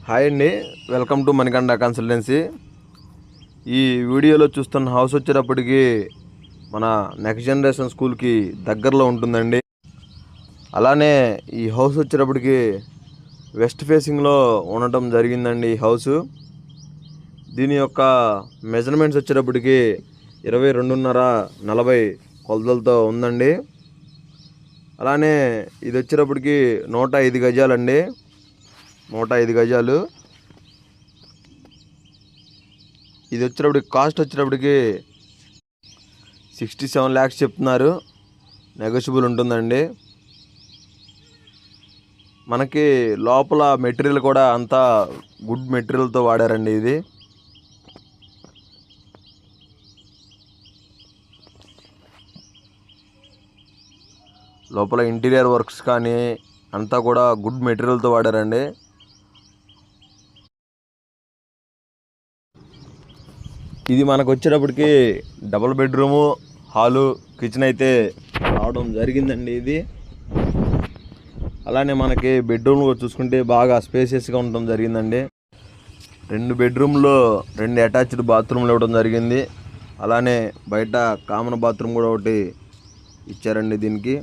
Hi అండి, welcome to Manikanta consultancy. ఈ వీడియోలో చూస్తున్న హౌస్ వచ్చేటప్పటికి మన నెక్స్ట్ జనరేషన్ స్కూల్కి దగ్గరలో ఉంటుందండి. అలానే ఈ హౌస్ వచ్చేటప్పటికి వెస్ట్ ఫేసింగ్లో ఉండటం జరిగిందండి. ఈ హౌస్ దీని యొక్క మెజర్మెంట్స్ వచ్చేటప్పటికి 22.5-40 కొలతలతో ఉందండి. అలానే ఇది వచ్చేటప్పటికి 105 గజాలండి. 105 గజాలు. ఇది వచ్చేటప్పటికి కాస్ట్ వచ్చేటప్పటికి 67 lakhs చెప్తున్నారు. నెగోషియబుల్ ఉంటుందండి. మనకి లోపల మెటీరియల్ కూడా అంతా గుడ్ మెటీరియల్తో వాడారండి. ఇది లోపల ఇంటీరియర్ వర్క్స్ కానీ అంతా కూడా గుడ్ మెటీరియల్తో వాడారండి. ఇది మనకు వచ్చేటప్పటికి డబుల్ బెడ్రూము, హాలు, కిచెన్ అయితే రావడం జరిగిందండి. ఇది అలానే మనకి బెడ్రూమ్ చూసుకుంటే బాగా స్పేసియస్గా ఉండడం జరిగిందండి. 2 బెడ్రూమ్లో 2 అటాచ్డ్ బాత్రూమ్లు ఇవ్వడం జరిగింది. అలానే బయట కామన్ బాత్రూమ్ కూడా ఒకటి ఇచ్చారండి దీనికి.